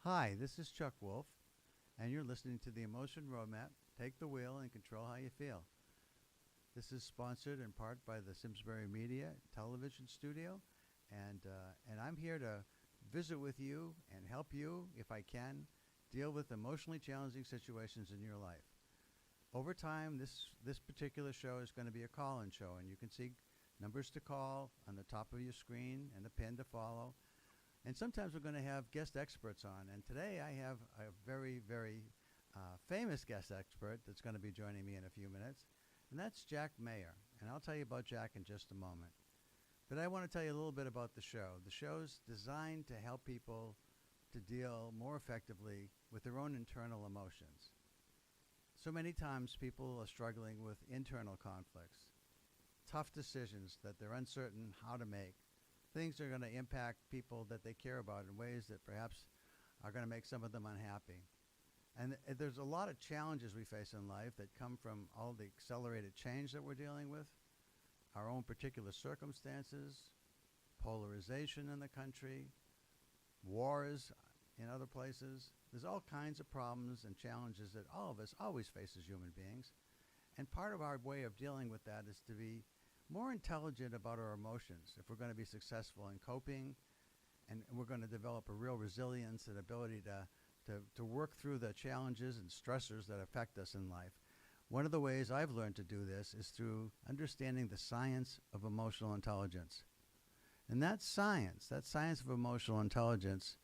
Hi, this is Chuck Wolf, and you're listening to the Emotion Roadmap. Take the wheel and control how you feel. This is sponsored in part by the Simsbury Media Television Studio, and I'm here to visit with you and help you, if I can, deal with emotionally challenging situations in your life. Over time, this particular show is going to be a call-in show, and you can see numbers to call on the top of your screen and a pin to follow. And sometimes we're going to have guest experts on. And today I have a very, very famous guest expert that's going to be joining me in a few minutes. And that's Jack Mayer. And I'll tell you about Jack in just a moment. But I want to tell you a little bit about the show. The show's designed to help people to deal more effectively with their own internal emotions. So many times people are struggling with internal conflicts, tough decisions that they're uncertain how to make. Things are going to impact people that they care about in ways that perhaps are going to make some of them unhappy. And there's a lot of challenges we face in life that come from all the accelerated change that we're dealing with, our own particular circumstances, polarization in the country, wars in other places. There's all kinds of problems and challenges that all of us always face as human beings. And part of our way of dealing with that is to be more intelligent about our emotions if we're going to be successful in coping, and we're going to develop a real resilience and ability to work through the challenges and stressors that affect us in life. One of the ways I've learned to do this is through understanding the science of emotional intelligence. And that science of emotional intelligence,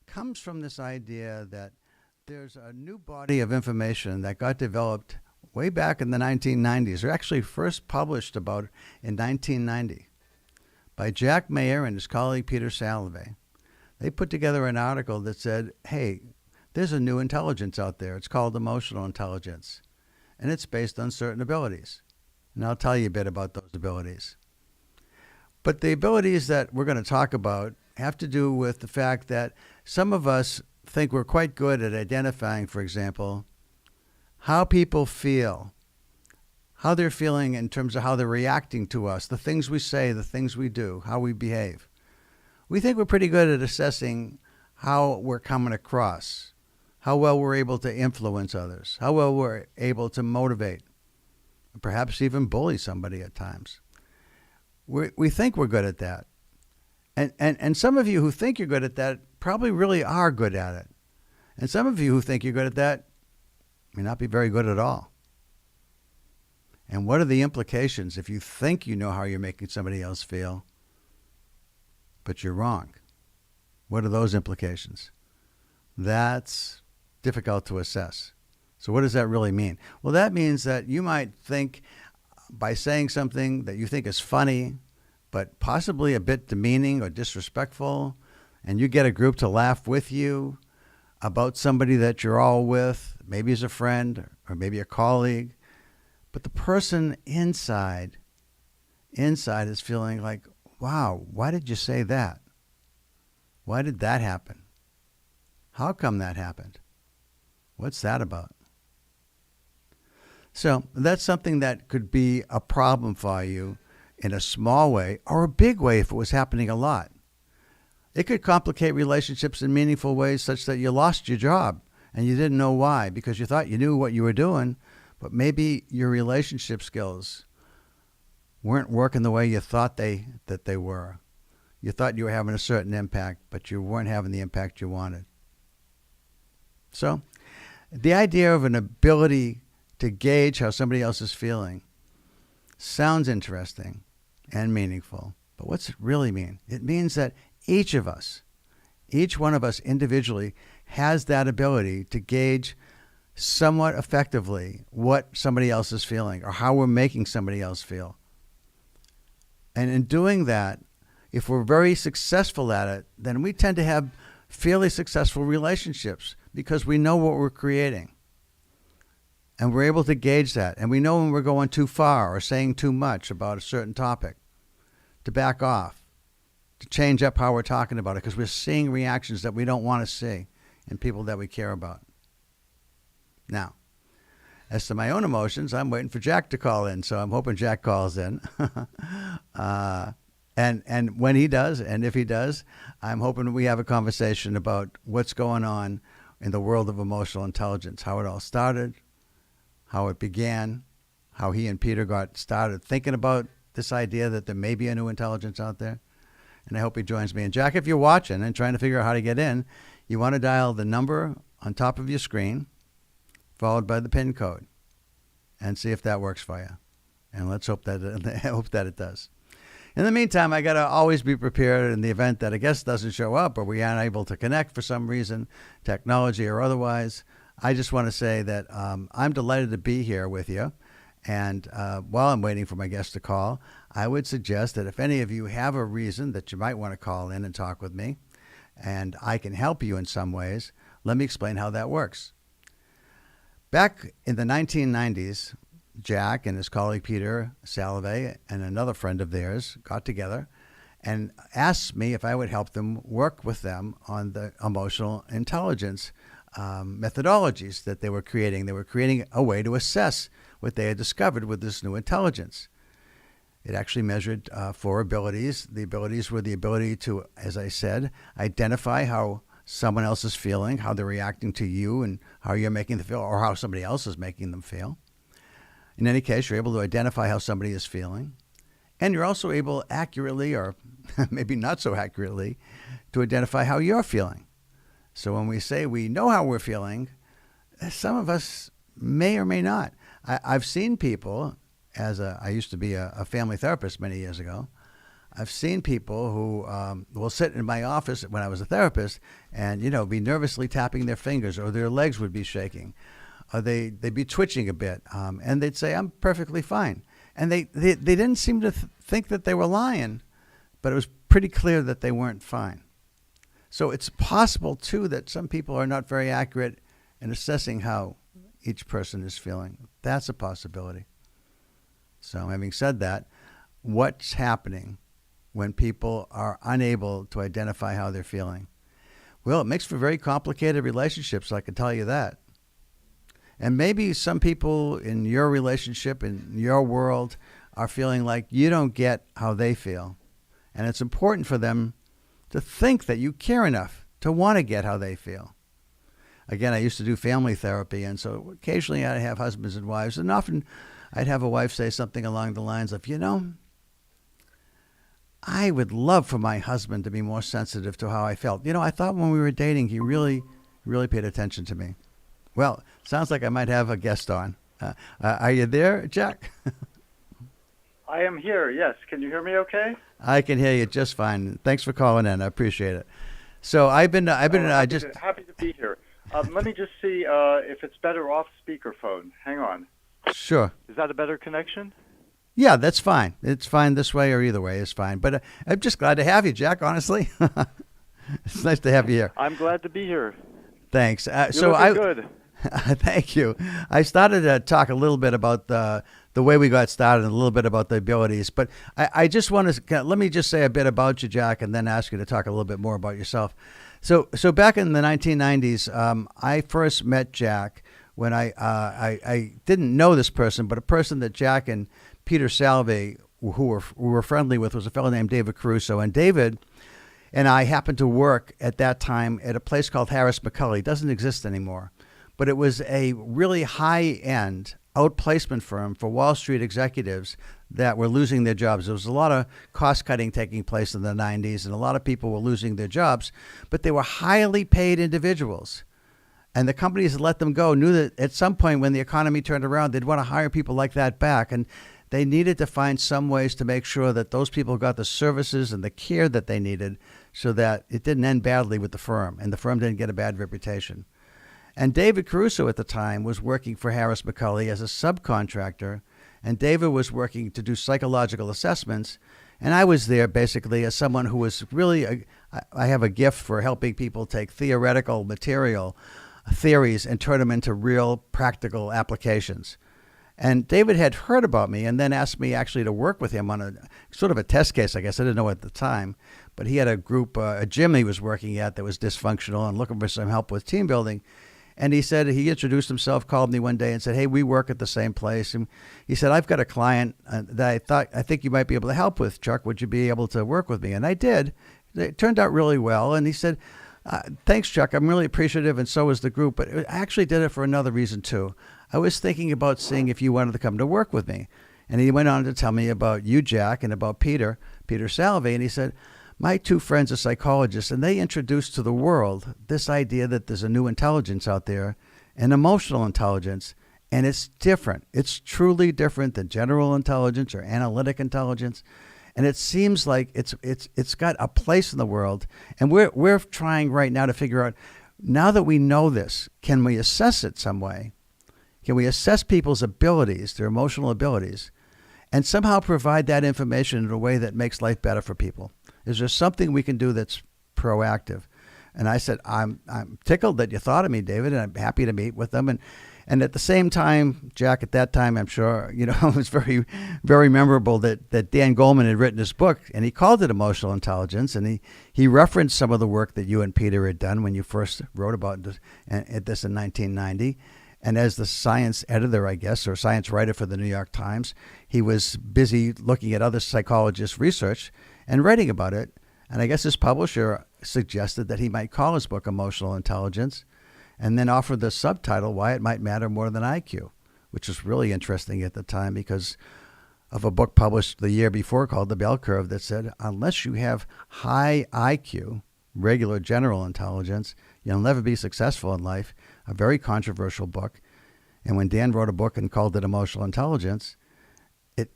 comes from this idea that there's a new body of information that got developed way back in the 1990s, or actually first published about in 1990 by Jack Mayer and his colleague Peter Salovey. They put together an article that said, hey, there's a new intelligence out there. It's called emotional intelligence, and it's based on certain abilities. And I'll tell you a bit about those abilities. But the abilities that we're going to talk about have to do with the fact that some of us think we're quite good at identifying, for example, how people feel, how they're feeling in terms of how they're reacting to us, the things we say, the things we do, how we behave. We think we're pretty good at assessing how we're coming across, how well we're able to influence others, how well we're able to motivate, perhaps even bully somebody at times. We think we're good at that. And some of you who think you're good at that probably really are good at it. And some of you who think you're good at that may not be very good at all. And what are the implications if you think you know how you're making somebody else feel, but you're wrong? What are those implications? That's difficult to assess. So what does that really mean? Well, that means that you might think by saying something that you think is funny, but possibly a bit demeaning or disrespectful, and you get a group to laugh with you about somebody that you're all with, maybe as a friend or maybe a colleague, but the person inside is feeling like, wow, why did you say that? Why did that happen? How come that happened? What's that about? So that's something that could be a problem for you in a small way or a big way if it was happening a lot. It could complicate relationships in meaningful ways such that you lost your job and you didn't know why because you thought you knew what you were doing, but maybe your relationship skills weren't working the way you thought that they were. You thought you were having a certain impact, but you weren't having the impact you wanted. So the idea of an ability to gauge how somebody else is feeling sounds interesting and meaningful, but what's it really mean? It means that each one of us individually has that ability to gauge somewhat effectively what somebody else is feeling or how we're making somebody else feel. And in doing that, if we're very successful at it, then we tend to have fairly successful relationships because we know what we're creating. And we're able to gauge that. And we know when we're going too far or saying too much about a certain topic, to back off, to change up how we're talking about it, because we're seeing reactions that we don't want to see in people that we care about. Now, as to my own emotions, I'm waiting for Jack to call in, so I'm hoping Jack calls in. And when he does, and if he does, I'm hoping we have a conversation about what's going on in the world of emotional intelligence, how it all started, how it began, how he and Peter got started thinking about this idea that there may be a new intelligence out there. And I hope he joins me. And Jack, if you're watching and trying to figure out how to get in, you want to dial the number on top of your screen, followed by the PIN code, and see if that works for you. And let's hope that it does. In the meantime, I got to always be prepared in the event that a guest doesn't show up or we aren't able to connect for some reason, technology or otherwise. I just want to say that I'm delighted to be here with you. And while I'm waiting for my guest to call, I would suggest that if any of you have a reason that you might want to call in and talk with me, and I can help you in some ways, let me explain how that works. Back in the 1990s, Jack and his colleague Peter Salovey and another friend of theirs got together and asked me if I would help them work with them on the emotional intelligence methodologies that they were creating. They were creating a way to assess what they had discovered with this new intelligence. It actually measured 4 abilities. The abilities were the ability to, as I said, identify how someone else is feeling, how they're reacting to you, and how you're making them feel, or how somebody else is making them feel. In any case, you're able to identify how somebody is feeling. And you're also able accurately, or maybe not so accurately, to identify how you're feeling. So when we say we know how we're feeling, some of us may or may not. I've seen people, I used to be a family therapist many years ago. I've seen people who will sit in my office when I was a therapist and, be nervously tapping their fingers, or their legs would be shaking. They'd be twitching a bit, and they'd say, I'm perfectly fine. And they didn't seem to think that they were lying, but it was pretty clear that they weren't fine. So it's possible, too, that some people are not very accurate in assessing how each person is feeling. That's a possibility. So having said that, what's happening when people are unable to identify how they're feeling? Well, it makes for very complicated relationships, I can tell you that. And maybe some people in your relationship, in your world, are feeling like you don't get how they feel. And it's important for them to think that you care enough to want to get how they feel. Again, I used to do family therapy, and so occasionally I'd have husbands and wives, and often I'd have a wife say something along the lines of, I would love for my husband to be more sensitive to how I felt. I thought when we were dating, he really, really paid attention to me. Well, sounds like I might have a guest on. Are you there, Jack? I am here, yes. Can you hear me okay? I can hear you just fine. Thanks for calling in. I appreciate it. So happy to be here. Let me just see if it's better off speakerphone. Hang on. Sure. Is that a better connection? Yeah, that's fine. It's fine this way or either way is fine. But I'm just glad to have you, Jack, honestly. It's nice to have you here. I'm glad to be here. Thanks. You're looking good. Thank you. I started to talk a little bit about the way we got started and a little bit about the abilities. But I just want to, let me just say a bit about you, Jack, and then ask you to talk a little bit more about yourself. So back in the 1990s, I first met Jack when I didn't know this person, but a person that Jack and Peter Salovey, who were friendly with, was a fellow named David Caruso. And David and I happened to work at that time at a place called Harris McCully. It doesn't exist anymore. But it was a really high-end outplacement firm for Wall Street executives that were losing their jobs. There was a lot of cost-cutting taking place in the 90s, and a lot of people were losing their jobs, but they were highly paid individuals. And the companies that let them go knew that at some point when the economy turned around, they'd want to hire people like that back. And they needed to find some ways to make sure that those people got the services and the care that they needed so that it didn't end badly with the firm, and the firm didn't get a bad reputation. And David Caruso at the time was working for Harris McCully as a subcontractor, and David was working to do psychological assessments, and I was there basically as someone who was really, I have a gift for helping people take theoretical material, theories, and turn them into real practical applications. And David had heard about me and then asked me actually to work with him on a sort of a test case, I guess. I didn't know at the time, but he had a group, a gym he was working at that was dysfunctional and looking for some help with team building. And he said, he introduced himself, called me one day and said, hey, we work at the same place. And he said, I've got a client that I think you might be able to help with, Chuck. Would you be able to work with me? And I did. It turned out really well. And he said, thanks, Chuck. I'm really appreciative, and so is the group. But I actually did it for another reason, too. I was thinking about seeing if you wanted to come to work with me. And he went on to tell me about you, Jack, and about Peter Salovey. And he said, my two friends are psychologists, and they introduced to the world this idea that there's a new intelligence out there, an emotional intelligence, and it's different. It's truly different than general intelligence or analytic intelligence. And it seems like it's got a place in the world. And we're trying right now to figure out, now that we know this, can we assess it some way? Can we assess people's abilities, their emotional abilities, and somehow provide that information in a way that makes life better for people? Is there something we can do that's proactive? And I said, I'm tickled that you thought of me, David, and I'm happy to meet with them. And at the same time, Jack, at that time, I'm sure, it was very, very memorable that Dan Goleman had written this book, and he called it Emotional Intelligence, and he referenced some of the work that you and Peter had done when you first wrote about this in 1990. And as the science editor, I guess, or science writer for the New York Times, he was busy looking at other psychologists' research and writing about it. And I guess his publisher suggested that he might call his book Emotional Intelligence, and then offered the subtitle, Why It Might Matter More Than IQ, which was really interesting at the time because of a book published the year before called The Bell Curve that said, unless you have high IQ, regular general intelligence, you'll never be successful in life. A very controversial book. And when Dan wrote a book and called it Emotional Intelligence,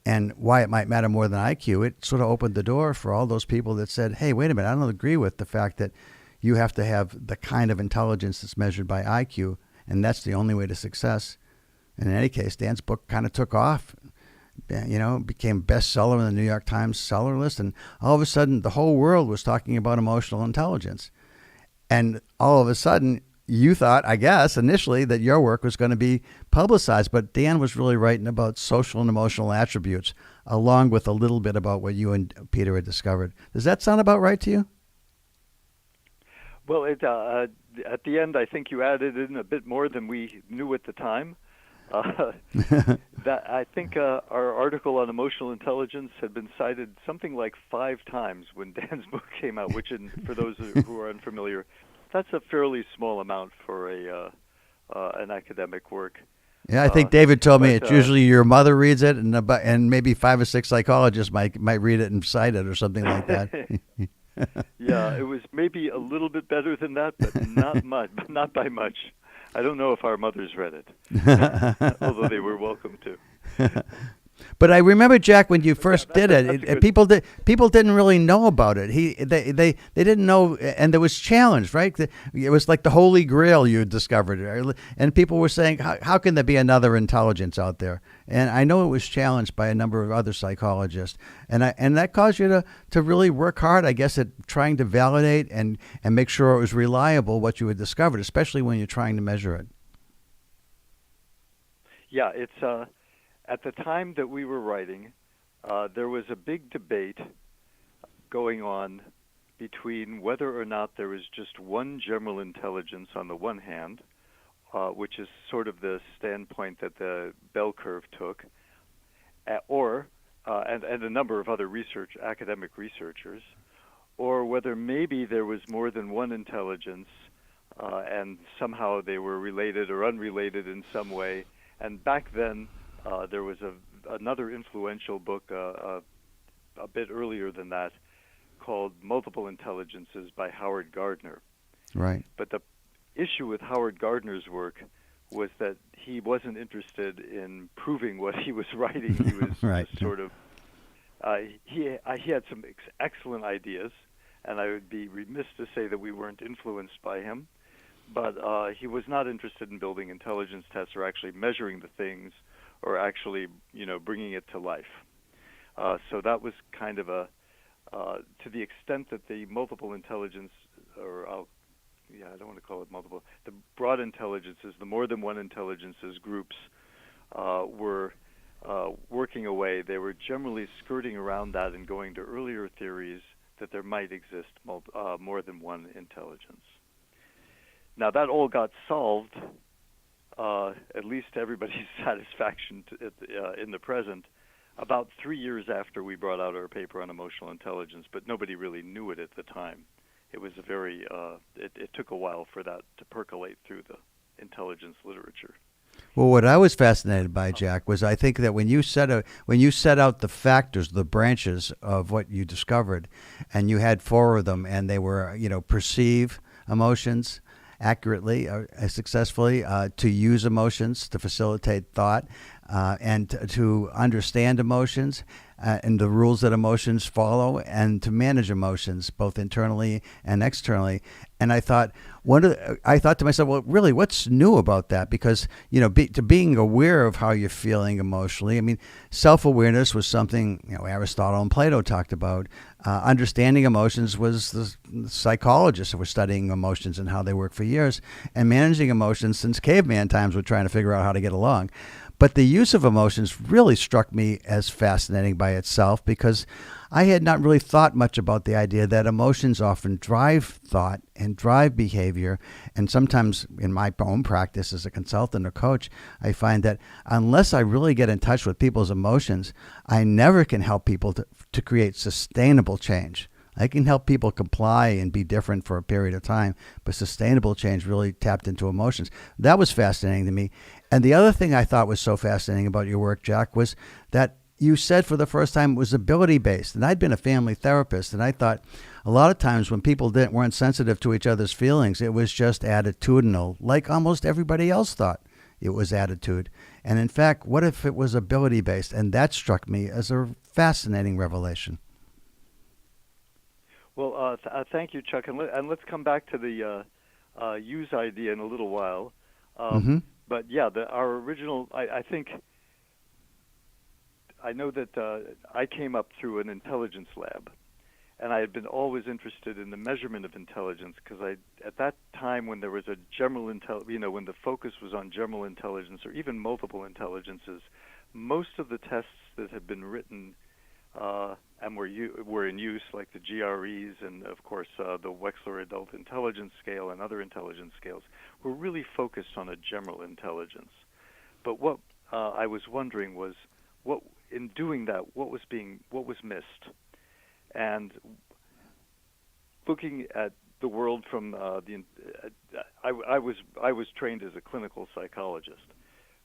and Why It Might Matter More Than IQ, it sort of opened the door for all those people that said, hey, wait a minute, I don't agree with the fact that you have to have the kind of intelligence that's measured by IQ, and that's the only way to success. And in any case, Dan's book kind of took off, became bestseller in the New York Times seller list, and all of a sudden the whole world was talking about emotional intelligence. And all of a sudden, you thought, I guess, initially that your work was going to be publicized, but Dan was really writing about social and emotional attributes, along with a little bit about what you and Peter had discovered. Does that sound about right to you? Well, at the end, I think you added in a bit more than we knew at the time. That I think our article on emotional intelligence had been cited something like 5 times when Dan's book came out, which, for those who are unfamiliar, that's a fairly small amount for an academic work. Yeah, I think David told me it's usually your mother reads it, and maybe 5 or 6 psychologists might read it and cite it or something like that. Yeah, it was maybe a little bit better than that, but not much, not by much. I don't know if our mothers read it, although they were welcome to. But I remember, Jack, when you first did it, people didn't really know about it. They didn't know, and there was challenge, right? It was like the Holy Grail you discovered, and people were saying, how can there be another intelligence out there? And I know it was challenged by a number of other psychologists, and that caused you to really work hard, I guess, at trying to validate and make sure it was reliable what you had discovered, especially when you're trying to measure it. Yeah, it's. At the time that we were writing, there was a big debate going on between whether or not there was just one general intelligence on the one hand, which is sort of the standpoint that the bell curve took, or and a number of other academic researchers, or whether maybe there was more than one intelligence, and somehow they were related or unrelated in some way. And back then, there was another influential book a bit earlier than that called Multiple Intelligences by Howard Gardner. Right. But the issue with Howard Gardner's work was that he wasn't interested in proving what he was writing. He was right. sort of he had some excellent ideas, and I would be remiss to say that we weren't influenced by him. But he was not interested in building intelligence tests or actually measuring the things, or actually, bringing it to life. So that was kind of to the extent that the multiple intelligence, I don't want to call it multiple, the broad intelligences, the more than one intelligences groups were working away. They were generally skirting around that and going to earlier theories that there might exist more than one intelligence. Now that all got solved, at least to everybody's satisfaction in the present, about 3 years after we brought out our paper on emotional intelligence, but nobody really knew it at the time. It was a very, it took a while for that to percolate through the intelligence literature. Well, what I was fascinated by, Jack, was I think that when you set out the factors, the branches of what you discovered, and you had 4 of them, and they were, perceive emotions accurately, successfully, to use emotions to facilitate thought, and to understand emotions, and the rules that emotions follow, and to manage emotions both internally and externally. And I thought to myself, well, really, what's new about that? Because to being aware of how you're feeling emotionally. I mean, self-awareness was something Aristotle and Plato talked about. Understanding emotions was the psychologists who were studying emotions and how they work for years, and managing emotions since caveman times were trying to figure out how to get along. But the use of emotions really struck me as fascinating by itself, because I had not really thought much about the idea that emotions often drive thought and drive behavior. And sometimes in my own practice as a consultant or coach, I find that unless I really get in touch with people's emotions, I never can help people to create sustainable change. I can help people comply and be different for a period of time, but sustainable change really tapped into emotions. That was fascinating to me. And the other thing I thought was so fascinating about your work, Jack, was that you said for the first time it was ability-based. And I'd been a family therapist, and I thought a lot of times when people weren't sensitive to each other's feelings, it was just attitudinal, like almost everybody else thought it was attitude. And in fact, what if it was ability-based? And that struck me as a fascinating revelation. Well, thank you, Chuck. And let's come back to the use idea in a little while. But yeah, our original, I think, I know that I came up through an intelligence lab, and I had been always interested in the measurement of intelligence, because at that time when there was a general when the focus was on general intelligence or even multiple intelligences, most of the tests that had been written and were in use, like the GREs and, of course, the Wechsler Adult Intelligence Scale and other intelligence scales, were really focused on a general intelligence. But what I was wondering was, in doing that, what was missed? And looking at the world from I was trained as a clinical psychologist,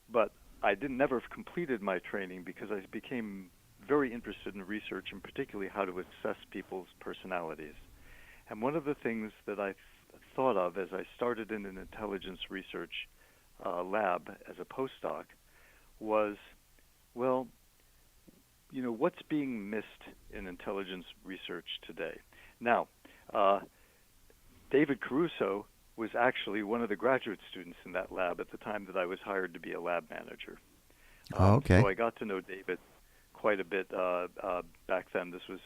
but I never completed my training because I became very interested in research, and particularly how to assess people's personalities. And one of the things that I thought of as I started in an intelligence research lab as a postdoc was, well, what's being missed in intelligence research today? Now, David Caruso was actually one of the graduate students in that lab at the time that I was hired to be a lab manager. Okay. So I got to know David quite a bit back then. This was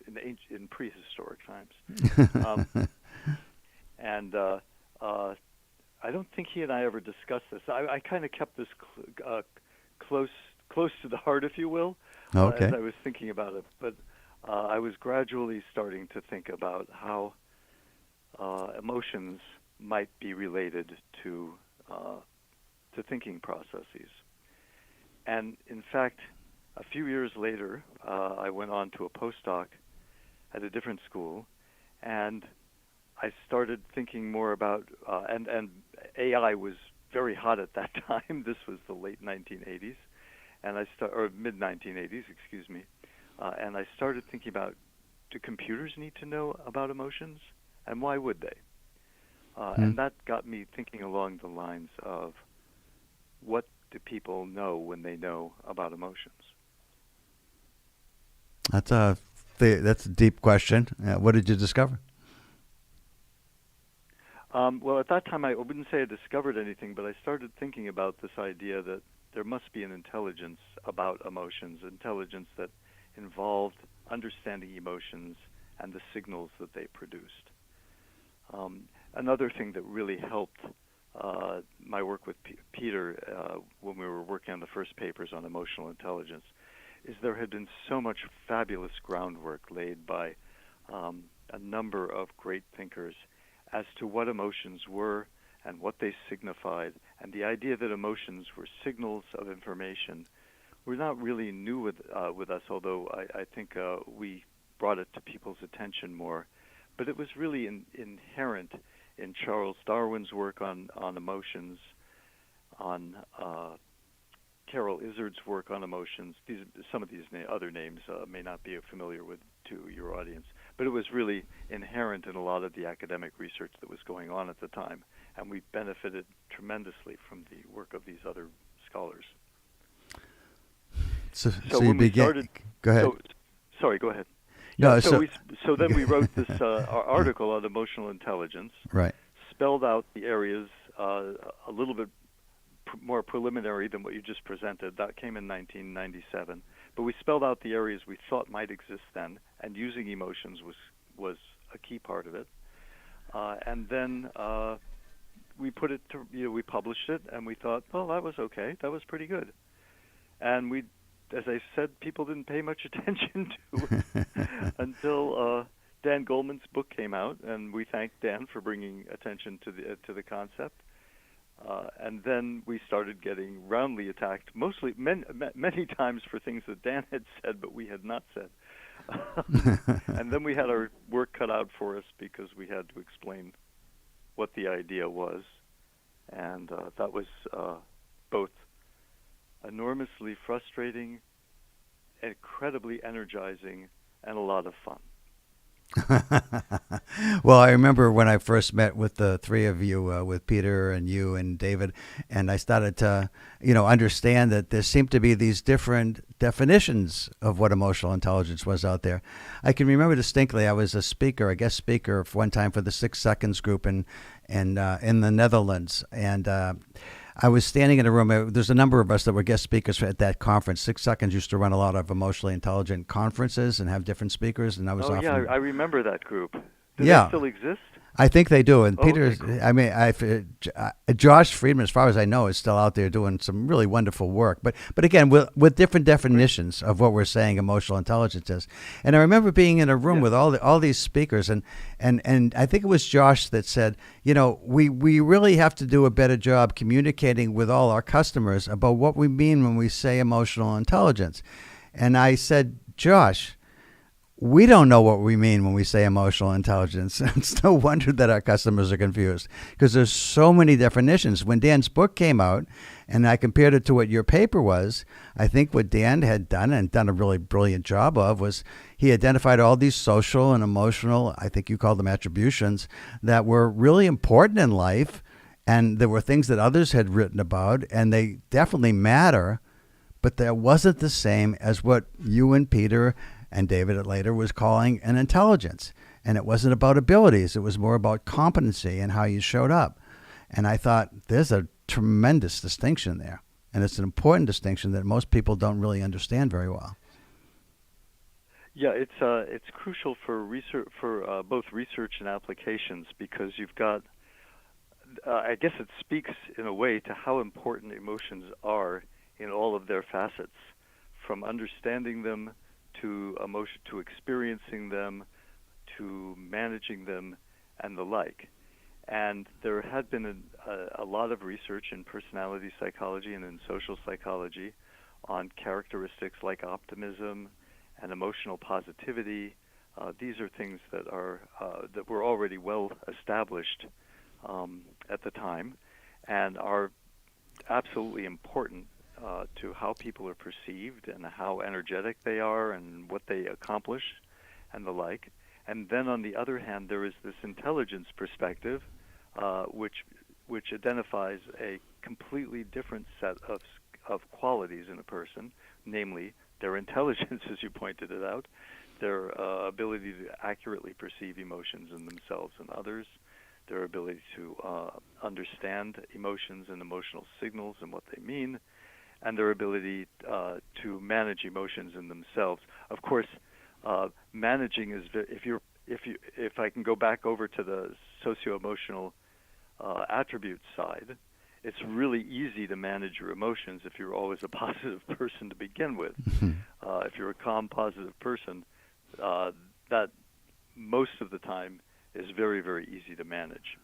in prehistoric times. And I don't think he and I ever discussed this. I kind of kept this close to the heart, if you will, as I was thinking about it. But I was gradually starting to think about how emotions might be related to thinking processes. And in fact, a few years later, I went on to a postdoc at a different school, and I started thinking more about, and AI was very hot at that time. This was the late 1980s, or mid 1980s, excuse me. And I started thinking about, do computers need to know about emotions, and why would they? And that got me thinking along the lines of, what do people know when they know about emotions? That's a deep question. What did you discover? Well, at that time, I wouldn't say I discovered anything, but I started thinking about this idea that there must be an intelligence about emotions, intelligence that involved understanding emotions and the signals that they produced. Another thing that really helped my work with Peter when we were working on the first papers on emotional intelligence is there had been so much fabulous groundwork laid by a number of great thinkers, as to what emotions were and what they signified, and the idea that emotions were signals of information were not really new with us, although I think we brought it to people's attention more. But it was really inherent in Charles Darwin's work on emotions, on Carol Izard's work on emotions. Some of these other names may not be familiar to your audience, but it was really inherent in a lot of the academic research that was going on at the time, and we benefited tremendously from the work of these other scholars. So when you we started, go ahead. Sorry, go ahead. No, so then we wrote this article on emotional intelligence. Right. Spelled out the areas a little bit more preliminary than what you just presented. That came in 1997. But we spelled out the areas we thought might exist then, and using emotions was a key part of it. And then we put it to, we published it, and we thought, well, that was okay. That was pretty good. And we, as I said, people didn't pay much attention to it until Dan Goleman's book came out, and we thanked Dan for bringing attention to the concept. And then we started getting roundly attacked, many times for things that Dan had said but we had not said. And then we had our work cut out for us because we had to explain what the idea was. And that was both enormously frustrating, incredibly energizing, and a lot of fun. Well, I remember when I first met with the three of you, with Peter and you and David, and I started to, understand that there seemed to be these different definitions of what emotional intelligence was out there. I can remember distinctly, I was a guest speaker one time for the 6 Seconds group in the Netherlands, and I was standing in a room. There's a number of us that were guest speakers at that conference. 6 Seconds used to run a lot of emotionally intelligent conferences and have different speakers. And I was often... yeah, I remember that group. Do they still exist? I think they do. And Peter, okay, cool. Josh Friedman, as far as I know, is still out there doing some really wonderful work. But again, with different definitions of what we're saying emotional intelligence is. And I remember being in a room with all these speakers, and I think it was Josh that said, we really have to do a better job communicating with all our customers about what we mean when we say emotional intelligence. And I said, Josh, we don't know what we mean when we say emotional intelligence. It's no wonder that our customers are confused because there's so many definitions. When Dan's book came out and I compared it to what your paper was, I think what Dan had done and done a really brilliant job of was he identified all these social and emotional, I think you called them attributions, that were really important in life. And there were things that others had written about, and they definitely matter, but that wasn't the same as what you and Peter and David later was calling an intelligence. And it wasn't about abilities. It was more about competency and how you showed up. And I thought, there's a tremendous distinction there. And it's an important distinction that most people don't really understand very well. Yeah, it's crucial for research, for both research and applications, because you've got, I guess it speaks in a way to how important emotions are in all of their facets, from understanding them to emotion, to experiencing them, to managing them, and the like. And there had been a lot of research in personality psychology and in social psychology on characteristics like optimism and emotional positivity. These are things that were already well established at the time and are absolutely important to how people are perceived and how energetic they are and what they accomplish and the like. And then on the other hand, there is this intelligence perspective, which identifies a completely different set of qualities in a person, namely their intelligence, as you pointed it out, their ability to accurately perceive emotions in themselves and others, their ability to understand emotions and emotional signals and what they mean, and their ability to manage emotions in themselves. Of course, managing is if I can go back over to the socio-emotional attributes side, it's really easy to manage your emotions if you're always a positive person to begin with. If you're a calm, positive person, that most of the time is very, very easy to manage.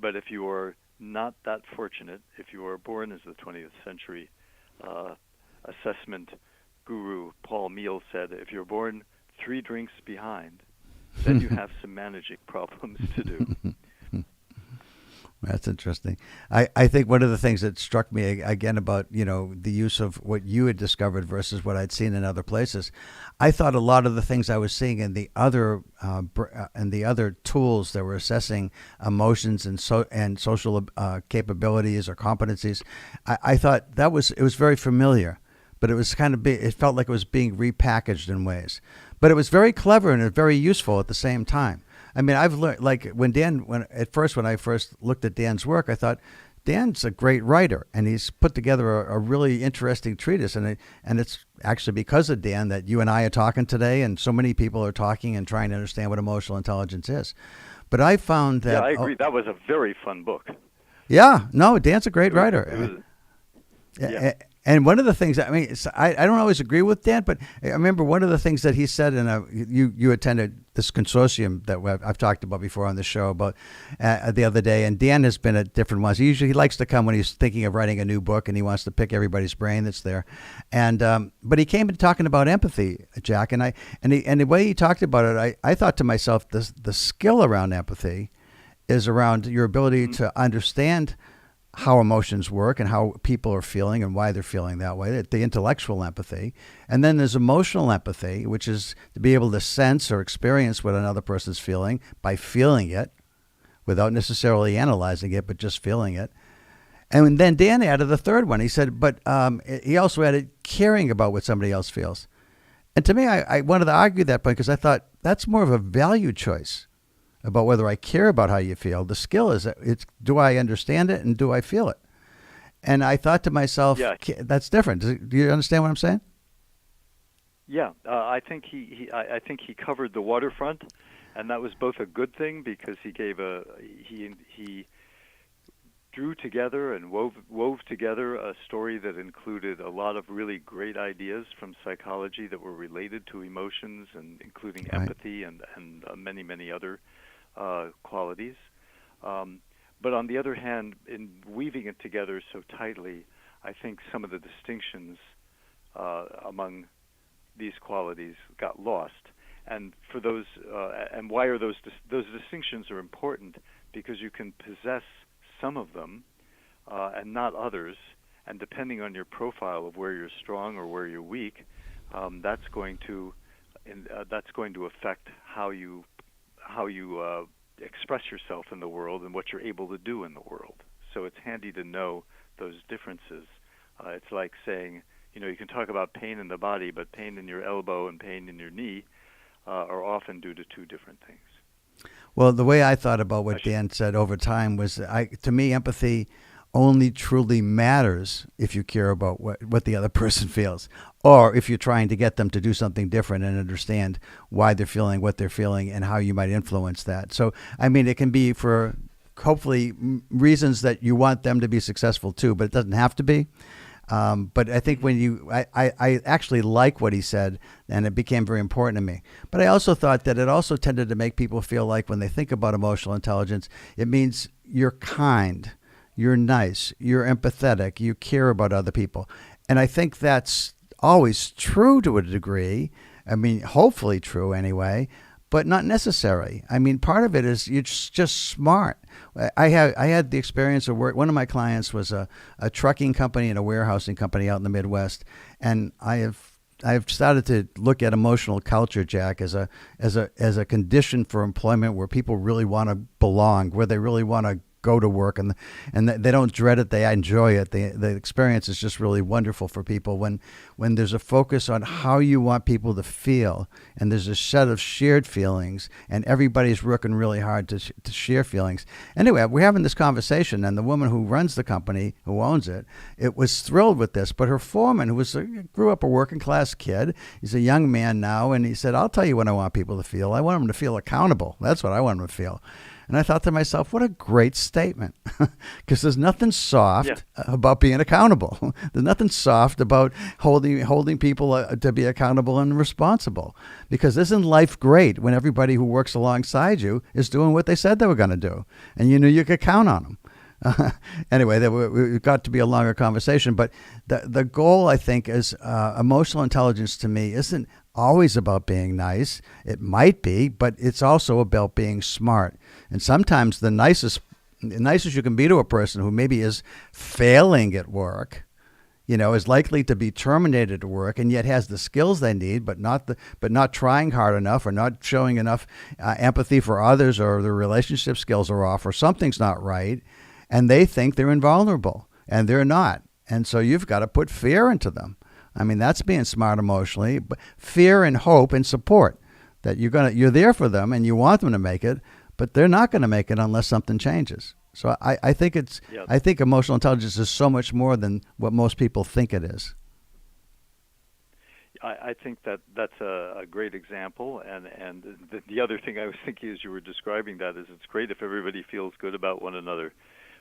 But if you are not that fortunate, if you are born, as the 20th century assessment guru Paul Meehl said, if you're born 3 drinks behind, then you have some managing problems to do. That's interesting. I think one of the things that struck me again about, the use of what you had discovered versus what I'd seen in other places, I thought a lot of the things I was seeing in the other tools that were assessing emotions and social capabilities or competencies, I thought it was very familiar, but it was it felt like it was being repackaged in ways, but it was very clever and very useful at the same time. I mean, I've learned, like when I first looked at Dan's work, I thought Dan's a great writer, and he's put together a really interesting treatise, and it's actually because of Dan that you and I are talking today, and so many people are talking and trying to understand what emotional intelligence is. But I found that... Yeah, I agree. That was a very fun book. Yeah, no, Dan's a great writer. And one of the things, I don't always agree with Dan, but I remember one of the things that he said you attended this consortium that I've talked about before on the show about the other day, and Dan has been at different ones. He likes to come when he's thinking of writing a new book, and he wants to pick everybody's brain that's there. And but he came in talking about empathy, Jack, and the way he talked about it, I thought to myself, the skill around empathy is around your ability to understand how emotions work and how people are feeling and why they're feeling that way, the intellectual empathy. And then there's emotional empathy, which is to be able to sense or experience what another person's feeling by feeling it without necessarily analyzing it, but just feeling it. And then Dan added the third one. He said, but he also added caring about what somebody else feels. And to me, I wanted to argue that point because I thought that's more of a value choice about whether I care about how you feel. The skill is, do I understand it and do I feel it? And I thought to myself, that's different. Do you understand what I'm saying? Yeah, I think I think he covered the waterfront, and that was both a good thing because he drew together and wove together a story that included a lot of really great ideas from psychology that were related to emotions, and including empathy and many, many other qualities. But on the other hand, in weaving it together so tightly, I think some of the distinctions among these qualities got lost. And for those, and why are those distinctions are important? Because you can possess some of them and not others, and depending on your profile of where you're strong or where you're weak, that's going to affect how you express yourself in the world and what you're able to do in the world. So it's handy to know those differences. It's like saying, you can talk about pain in the body, but pain in your elbow and pain in your knee are often due to 2 different things. Well, the way I thought about what Dan said over time was, to me, empathy only truly matters if you care about what the other person feels, or if you're trying to get them to do something different and understand why they're feeling what they're feeling and how you might influence that. So, it can be for hopefully reasons that you want them to be successful too, but it doesn't have to be. But I think I actually like what he said, and it became very important to me. But I also thought that it also tended to make people feel like when they think about emotional intelligence, it means you're kind, you're nice, you're empathetic, you care about other people. And I think that's always true to a degree. Hopefully true anyway, but not necessary. Part of it is you're just smart. I had the experience of work. One of my clients was a trucking company and a warehousing company out in the Midwest, and I've started to look at emotional culture, Jack, as a condition for employment where people really want to belong, where they really want to go to work, and they don't dread it, they enjoy it. The experience is just really wonderful for people when there's a focus on how you want people to feel, and there's a set of shared feelings, and everybody's working really hard to share feelings. Anyway, we're having this conversation, and the woman who runs the company, who owns it, was thrilled with this, but her foreman, who grew up a working class kid, he's a young man now, and he said, I'll tell you what I want people to feel. I want them to feel accountable. That's what I want them to feel. And I thought to myself, what a great statement. Because there's nothing soft Yeah. about being accountable. There's nothing soft about holding people to be accountable and responsible. Because isn't life great when everybody who works alongside you is doing what they said they were going to do, and you knew you could count on them? Anyway, we got to be a longer conversation, but the goal, I think, is emotional intelligence to me isn't always about being nice. It might be, but it's also about being smart. And sometimes the nicest you can be to a person who maybe is failing at work, is likely to be terminated at work, and yet has the skills they need, but not trying hard enough, or not showing enough empathy for others, or their relationship skills are off, or something's not right. And they think they're invulnerable, and they're not. And so you've got to put fear into them. I mean, that's being smart emotionally. But fear and hope and support that you're there for them and you want them to make it, but they're not going to make it unless something changes. So I think I think emotional intelligence is so much more than what most people think it is. I think that's a great example, and the other thing I was thinking as you were describing that is it's great if everybody feels good about one another.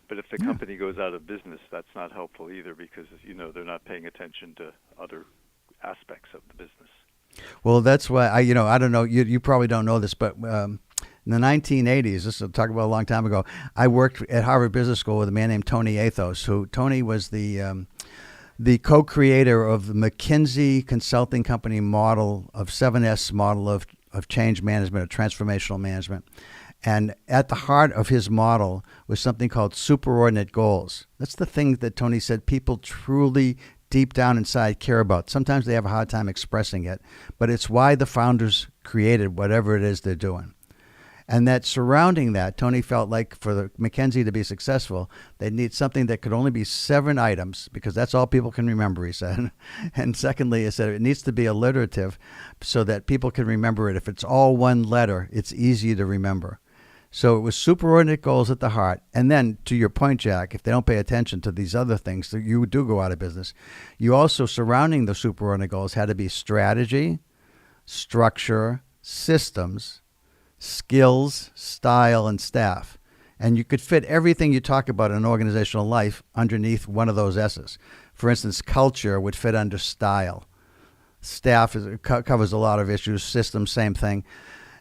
But if the company goes out of business, that's not helpful either, because they're not paying attention to other aspects of the business. Well, that's why I don't know. You probably don't know this, but in the 1980s, this is talk about a long time ago, I worked at Harvard Business School with a man named Tony Athos. Tony was the co-creator of the McKinsey consulting company model of 7S model of change management, or transformational management. And at the heart of his model was something called superordinate goals. That's the thing that Tony said people truly deep down inside care about. Sometimes they have a hard time expressing it, but it's why the founders created whatever it is they're doing. And that surrounding that, Tony felt like for the McKinsey to be successful, they need something that could only be 7 items, because that's all people can remember, he said. And secondly, he said it needs to be alliterative so that people can remember it. If it's all one letter, it's easy to remember. So it was superordinate goals at the heart. And then, to your point, Jack, if they don't pay attention to these other things, you do go out of business. You also, surrounding the superordinate goals, had to be strategy, structure, systems, skills, style, and staff. And you could fit everything you talk about in organizational life underneath one of those S's. For instance, culture would fit under style. Staff covers a lot of issues. Systems, same thing.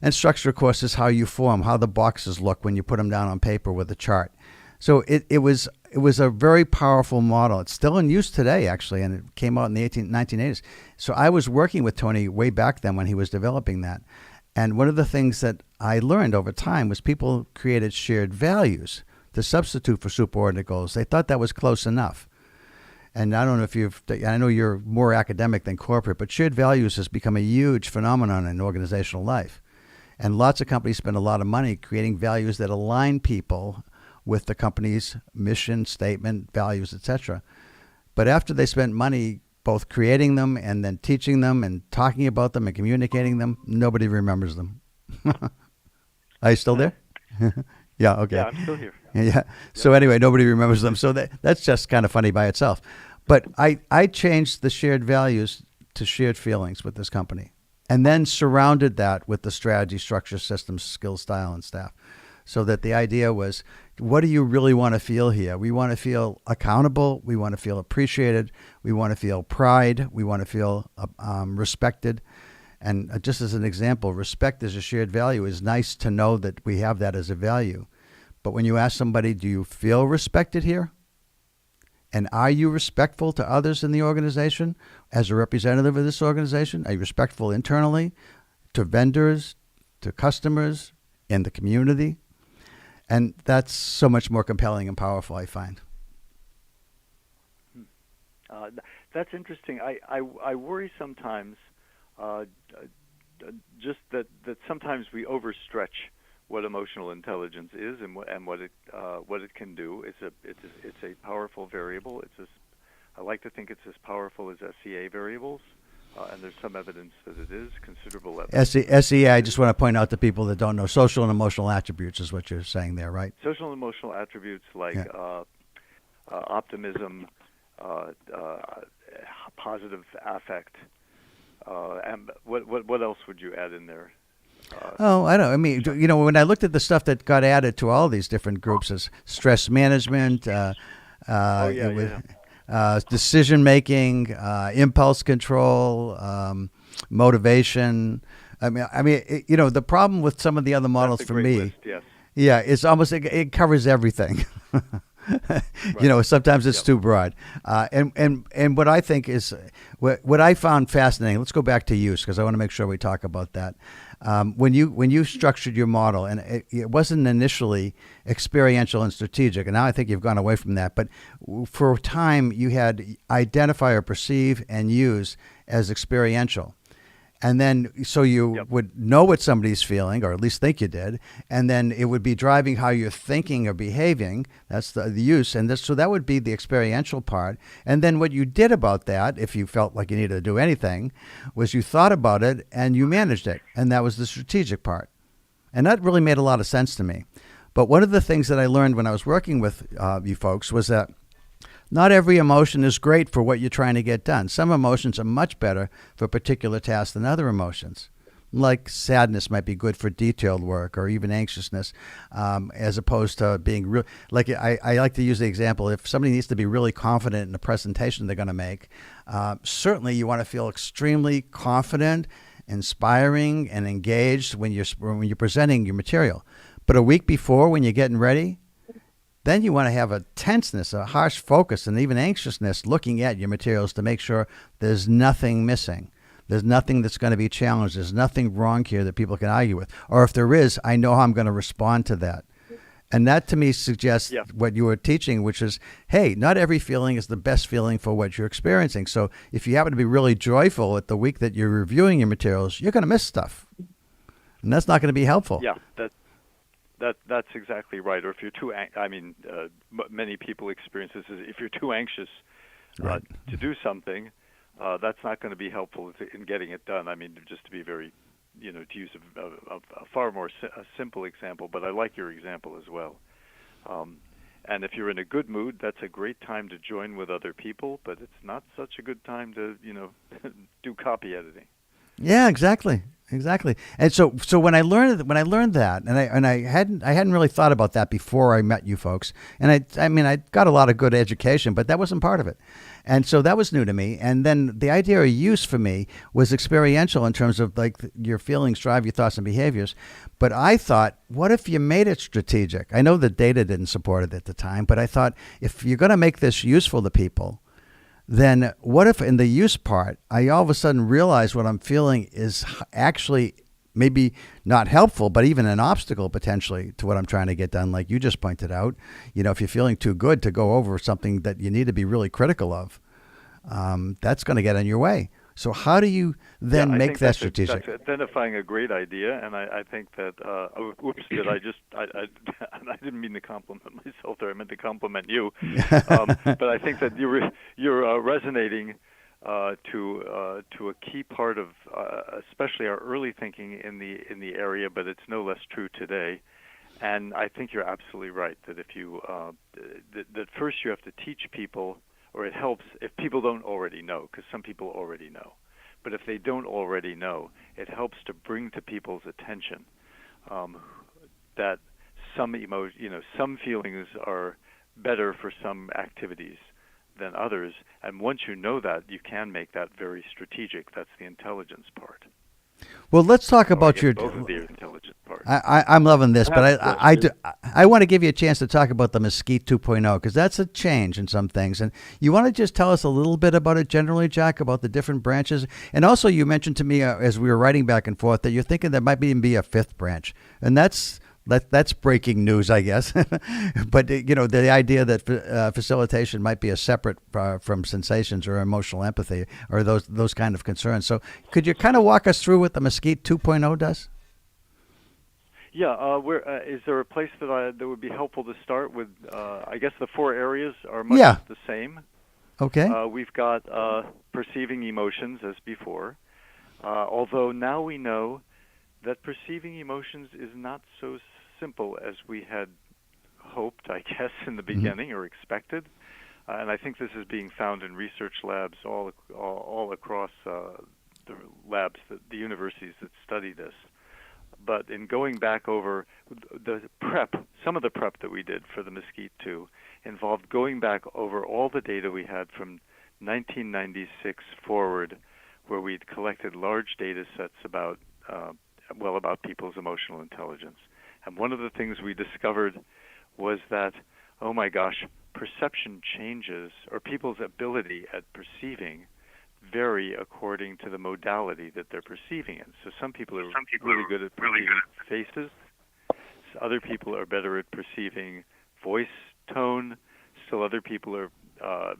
And structure, of course, is how you form, how the boxes look when you put them down on paper with a chart. So it was a very powerful model. It's still in use today, actually, and it came out in the 1980s. So I was working with Tony way back then when he was developing that. And one of the things that I learned over time was people created shared values to substitute for superordinate goals. They thought that was close enough. And I don't know I know you're more academic than corporate, but shared values has become a huge phenomenon in organizational life. And lots of companies spend a lot of money creating values that align people with the company's mission, statement, values, etc. But after they spent money both creating them and then teaching them and talking about them and communicating them, nobody remembers them. Are you still there? Yeah, okay. Yeah, I'm still here. Yeah. So anyway, nobody remembers them. So that's just kind of funny by itself. But I changed the shared values to shared feelings with this company, and then surrounded that with the strategy, structure, systems, skills, style, and staff. So that the idea was, what do you really want to feel here? We want to feel accountable. We want to feel appreciated. We want to feel pride. We want to feel respected. And just as an example, respect as a shared value is nice to know that we have that as a value. But when you ask somebody, do you feel respected here? And are you respectful to others in the organization as a representative of this organization? Are you respectful internally to vendors, to customers, in the community? And that's so much more compelling and powerful, I find. That's interesting. I worry sometimes just that sometimes we overstretch what emotional intelligence is and what it can do. It's a powerful variable. I like to think it's as powerful as SEA variables, and there's some evidence that it is, considerable evidence. SEA, I just want to point out to people that don't know, social and emotional attributes is what you're saying there, right? Social and emotional attributes like optimism, positive affect, and what else would you add in there? Oh, I don't. I mean, when I looked at the stuff that got added to all these different groups as stress management, Oh yeah, it was yeah. decision making, impulse control, motivation. The problem with some of the other That's models a for great me, list. Yes. yeah, it's almost it covers everything. Right. Sometimes it's Yep. too broad. And what I think is what I found fascinating. Let's go back to use because I want to make sure we talk about that. When you structured your model, and it wasn't initially experiential and strategic, and now I think you've gone away from that. But for a time, you had identify or perceive and use as experiential. And then, so you Yep. would know what somebody's feeling, or at least think you did, and then it would be driving how you're thinking or behaving. That's the use, and so that would be the experiential part. And then what you did about that, if you felt like you needed to do anything, was you thought about it and you managed it, and that was the strategic part. And that really made a lot of sense to me. But one of the things that I learned when I was working with you folks was that not every emotion is great for what you're trying to get done. Some emotions are much better for a particular task than other emotions. Like sadness might be good for detailed work, or even anxiousness, as opposed to being real. Like I like to use the example: if somebody needs to be really confident in the presentation they're going to make, certainly you want to feel extremely confident, inspiring, and engaged when you're presenting your material. But a week before, when you're getting ready, then you want to have a tenseness, a harsh focus, and even anxiousness looking at your materials to make sure there's nothing missing. There's nothing that's going to be challenged. There's nothing wrong here that people can argue with. Or if there is, I know how I'm going to respond to that. And that to me suggests Yeah. what you were teaching, which is, hey, not every feeling is the best feeling for what you're experiencing. So if you happen to be really joyful at the week that you're reviewing your materials, you're going to miss stuff. And that's not going to be helpful. Yeah. That's exactly right. Or if you're too, many people experience this. Is if you're too anxious Right. to do something, that's not going to be helpful in getting it done. I mean, just to be very, to use a far more a simple example, but I like your example as well. And if you're in a good mood, that's a great time to join with other people, but it's not such a good time to, do copy editing. Yeah, exactly. Exactly. And so when I learned that, and I hadn't really thought about that before I met you folks. And I got a lot of good education, but that wasn't part of it. And so that was new to me. And then the idea of use for me was experiential in terms of like your feelings drive your thoughts and behaviors. But I thought, what if you made it strategic? I know the data didn't support it at the time, but I thought if you're going to make this useful to people, then what if in the use part, I all of a sudden realize what I'm feeling is actually maybe not helpful, but even an obstacle potentially to what I'm trying to get done, like you just pointed out. If you're feeling too good to go over something that you need to be really critical of, that's going to get in your way. So how do you then make that strategic? That's identifying a great idea, and I think that. Oops! I didn't mean to compliment myself there. I meant to compliment you. But I think that you're resonating to a key part of, especially our early thinking in the area. But it's no less true today. And I think you're absolutely right that if you that first you have to teach people. Or it helps if people don't already know, because some people already know. But if they don't already know, it helps to bring to people's attention that some some feelings are better for some activities than others. And once you know that, you can make that very strategic. That's the intelligence part. Well, let's talk about both of the intelligence part. I'm loving this, but I want to give you a chance to talk about the MSCEIT 2.0 because that's a change in some things. And you want to just tell us a little bit about it generally, Jack, about the different branches. And also you mentioned to me as we were writing back and forth that you're thinking there might even be a fifth branch. And that's breaking news, I guess. But, the idea that facilitation might be a separate from sensations or emotional empathy or those kind of concerns. So could you kind of walk us through what the MSCEIT 2.0 does? Yeah, is there a place that would be helpful to start with? I guess the four areas are much the same. Okay. We've got perceiving emotions as before, although now we know that perceiving emotions is not so simple as we had hoped, I guess, in the beginning or expected. And I think this is being found in research labs all across the labs, the universities that study this. but in going back over the prep, some of the prep that we did for the MSCEIT 2 involved going back over all the data we had from 1996 forward, where we'd collected large data sets about people's emotional intelligence. And one of the things we discovered was that, oh my gosh, perception changes, or people's ability at perceiving vary according to the modality that they're perceiving in. So some people are really good at perceiving faces. Other people are better at perceiving voice tone. Still other people are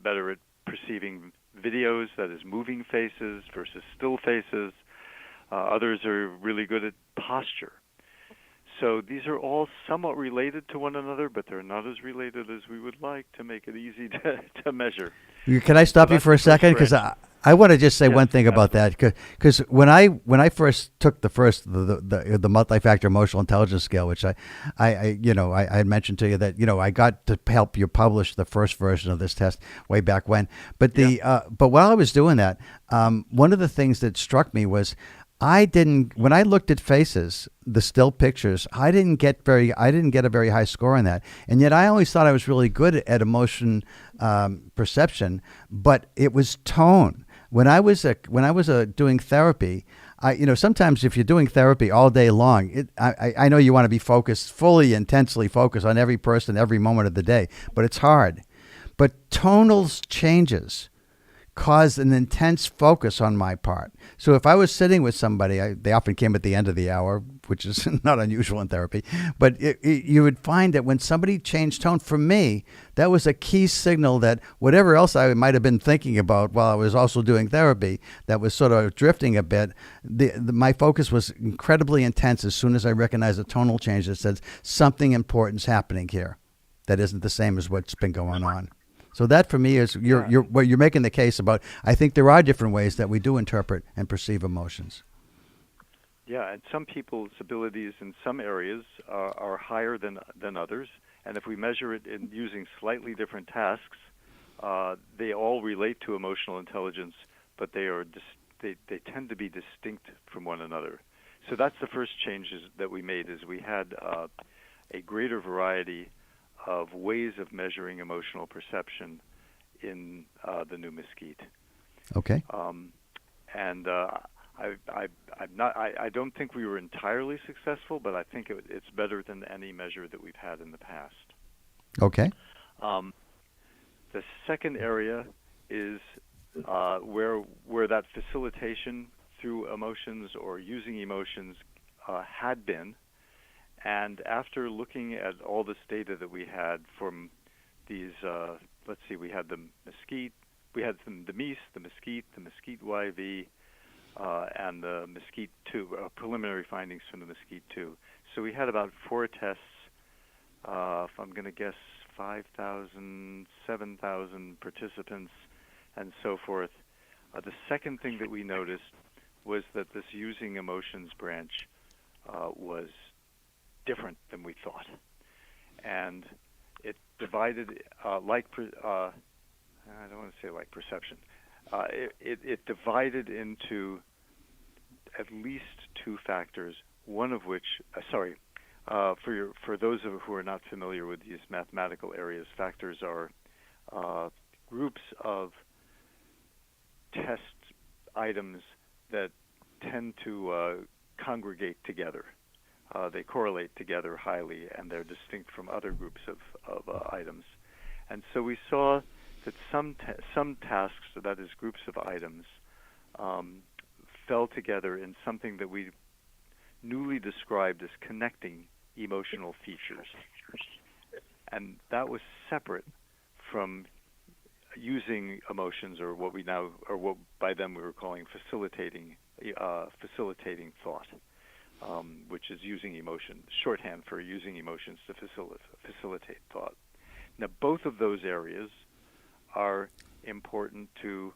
better at perceiving videos, that is moving faces versus still faces. Others are really good at posture. So these are all somewhat related to one another, but they're not as related as we would like to make it easy to measure. Can I stop you for a second? Because I want to just say one thing about that. Because when I first took the multi-factor emotional intelligence scale, which I had mentioned to you that I got to help you publish the first version of this test way back when. But but while I was doing that, one of the things that struck me was when I looked at faces, the still pictures, I didn't get a very high score on that. And yet I always thought I was really good at emotion perception, but it was tone. When I was doing therapy, sometimes if you're doing therapy all day long, I know you want to be focused, intensely focused on every person, every moment of the day, but it's hard. But tonal changes caused an intense focus on my part. So if I was sitting with somebody, they often came at the end of the hour, which is not unusual in therapy, but you would find that when somebody changed tone, for me, that was a key signal that whatever else I might have been thinking about while I was also doing therapy, that was sort of drifting a bit, my focus was incredibly intense as soon as I recognized a tonal change that says something important's happening here that isn't the same as what's been going on. So that for me is you're making the case about. I think there are different ways that we do interpret and perceive emotions. Yeah, and some people's abilities in some areas are higher than others, and if we measure it in using slightly different tasks, they all relate to emotional intelligence, but they tend to be distinct from one another. So that's the first changes that we made. Is we had a greater variety of ways of measuring emotional perception in the new MSCEIT. Okay. And I don't think we were entirely successful, but I think it's better than any measure that we've had in the past. Okay. The second area is where that facilitation through emotions or using emotions had been. And after looking at all this data that we had from these, we had the MSCEIT, we had the MEAS, the MSCEIT, the MSCEIT YV, and the MSCEIT 2, preliminary findings from the MSCEIT 2. So we had about 4 tests, if I'm going to guess 5,000, 7,000 participants, and so forth. The second thing that we noticed was that this using emotions branch was different than we thought, and it divided I don't want to say like perception. It divided into at least 2 factors. One of which, for those who are not familiar with these mathematical areas, factors are groups of test items that tend to congregate together. They correlate together highly, and they're distinct from other groups of items. And so we saw that some tasks, that is groups of items, fell together in something that we newly described as connecting emotional features. And that was separate from using emotions, or what by then we were calling facilitating thought. Which is using emotion, shorthand for using emotions to facilitate thought. Now, both of those areas are important to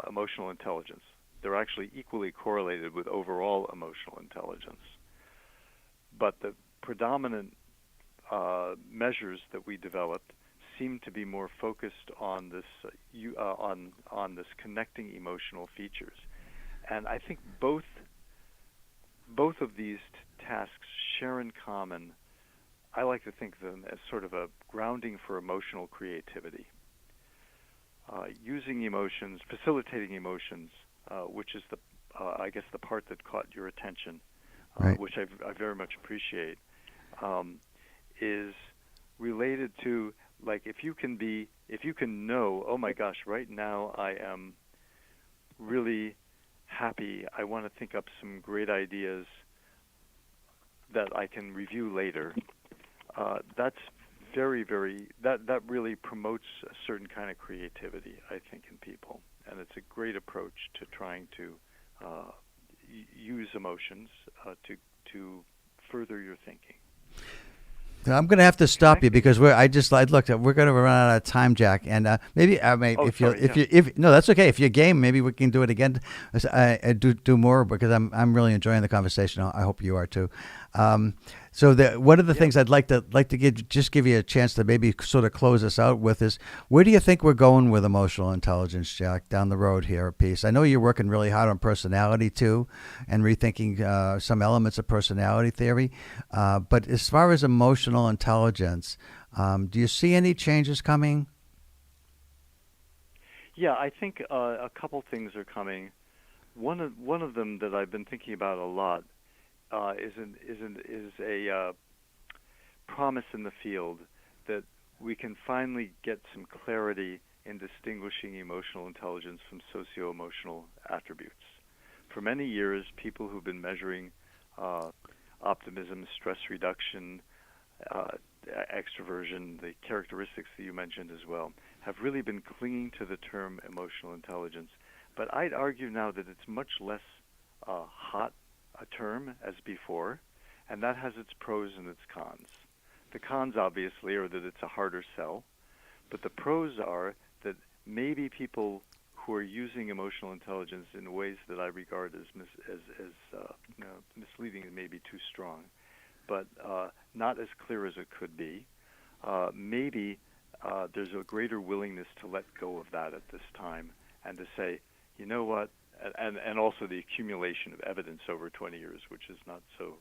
emotional intelligence. They're actually equally correlated with overall emotional intelligence. But the predominant measures that we developed seem to be more focused on this on this connecting emotional features. And I think both of these tasks share in common, I like to think of them as sort of a grounding for emotional creativity. Using emotions, facilitating emotions, which is I guess the part that caught your attention, Right. which I very much appreciate, is related to, like, if you can know, oh my gosh, right now I am really happy, I want to think up some great ideas that I can review later. That's that really promotes a certain kind of creativity, I think, in people, and it's a great approach to trying to use emotions to further your thinking. I'm going to have to stop you because we're going to run out of time, Jack. And maybe no, that's okay. If you're game, maybe we can do it again. Do more because I'm really enjoying the conversation. I hope you are too. So one of the things I'd like to give you a chance to maybe sort of close us out with is, where do you think we're going with emotional intelligence, Jack, down the road here at Peace? I know you're working really hard on personality too, and rethinking some elements of personality theory. But as far as emotional intelligence, do you see any changes coming? Yeah, I think a couple things are coming. One of them that I've been thinking about a lot is a promise in the field that we can finally get some clarity in distinguishing emotional intelligence from socio-emotional attributes. For many years, people who've been measuring optimism, stress reduction, extroversion, the characteristics that you mentioned as well, have really been clinging to the term emotional intelligence. But I'd argue now that it's much less hot a term as before, and that has its pros and its cons. The cons, obviously, are that it's a harder sell, but the pros are that maybe people who are using emotional intelligence in ways that I regard as misleading and maybe too strong, but not as clear as it could be. Maybe there's a greater willingness to let go of that at this time and to say, you know what, and also the accumulation of evidence over 20 years, which is not so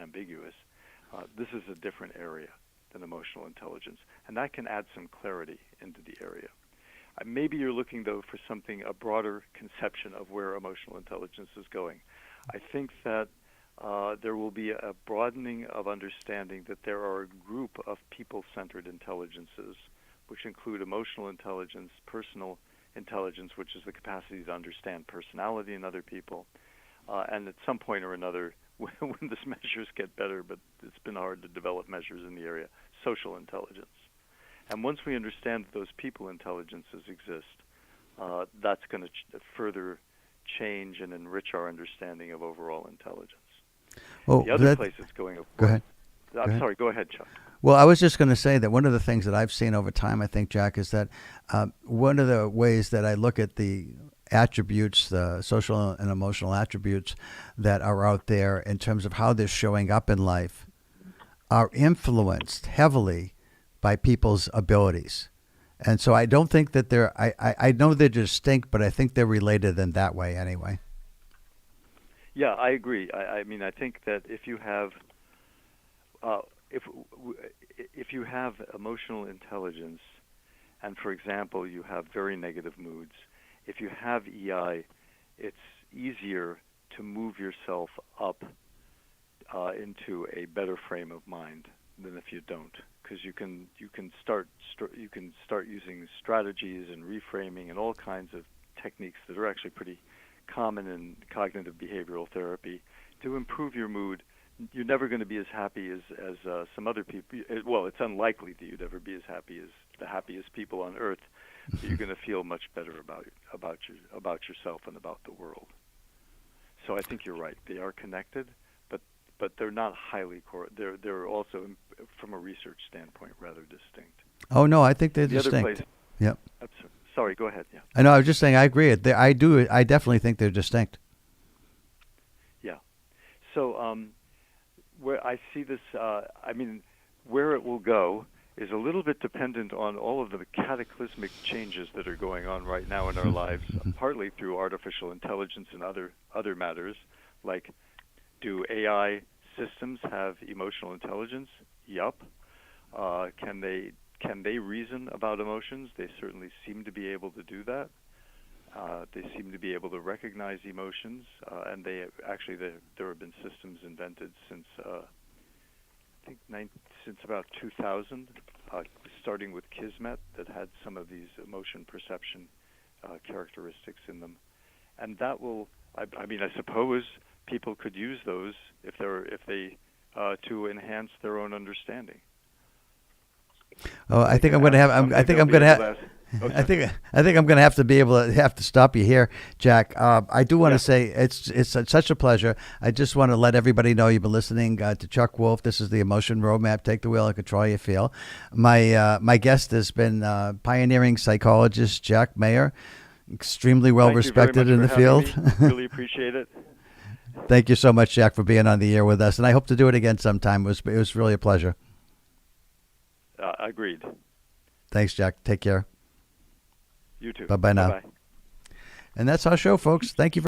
ambiguous. This is a different area than emotional intelligence, and that can add some clarity into the area. Maybe you're looking, though, for a broader conception of where emotional intelligence is going. I think that there will be a broadening of understanding that there are a group of people-centered intelligences, which include emotional intelligence, personal intelligence, which is the capacity to understand personality in other people, and at some point or another, when these measures get better, but it's been hard to develop measures in the area, social intelligence. And once we understand that those people intelligences exist, that's going to further change and enrich our understanding of overall intelligence. Well, the other place it's going, of go course. ahead. Sorry, go ahead, Chuck. Well, I was just going to say that one of the things that I've seen over time, I think, Jack, is that one of the ways that I look at the attributes, the social and emotional attributes that are out there in terms of how they're showing up in life, are influenced heavily by people's abilities. And so I don't think that I know they're distinct, but I think they're related in that way anyway. Yeah, I agree. I mean, I think that if you have if you have emotional intelligence, and for example, you have very negative moods, if you have EI, it's easier to move yourself up into a better frame of mind than if you don't, because you can start using strategies and reframing and all kinds of techniques that are actually pretty common in cognitive behavioral therapy to improve your mood. You're never going to be as happy as some other people. Well, it's unlikely that you'd ever be as happy as the happiest people on earth. But you're going to feel much better about yourself and about the world. So I think you're right. They are connected, but they're not highly they're also, from a research standpoint, rather distinct. Oh no, I think they're the distinct. Other place, yep. Sorry, go ahead. Yeah. I know. I was just saying. I agree. I definitely think they're distinct. Yeah. So where I see this, where it will go is a little bit dependent on all of the cataclysmic changes that are going on right now in our lives, partly through artificial intelligence and other matters, like do AI systems have emotional intelligence? Yup. Can they reason about emotions? They certainly seem to be able to do that. They seem to be able to recognize emotions, and there have been systems invented since since about 2000, starting with Kismet, that had some of these emotion perception characteristics in them, and that will. I mean, I suppose people could use those if they to enhance their own understanding. Oh, I think I'm going to have. I think I'm going to have. I think I'm going to have to be able to stop you here, Jack. I do want to say it's such a pleasure. I just want to let everybody know you've been listening to Chuck Wolf. This is the Emotion Roadmap. Take the wheel and control how you feel. My guest has been pioneering psychologist Jack Mayer, extremely well respected in the field. Really appreciate it. Thank you so much, Jack, for being on the air with us, and I hope to do it again sometime. It was really a pleasure. Agreed. Thanks, Jack. Take care. You too. Bye-bye now. Bye-bye. And that's our show, folks. Thank you for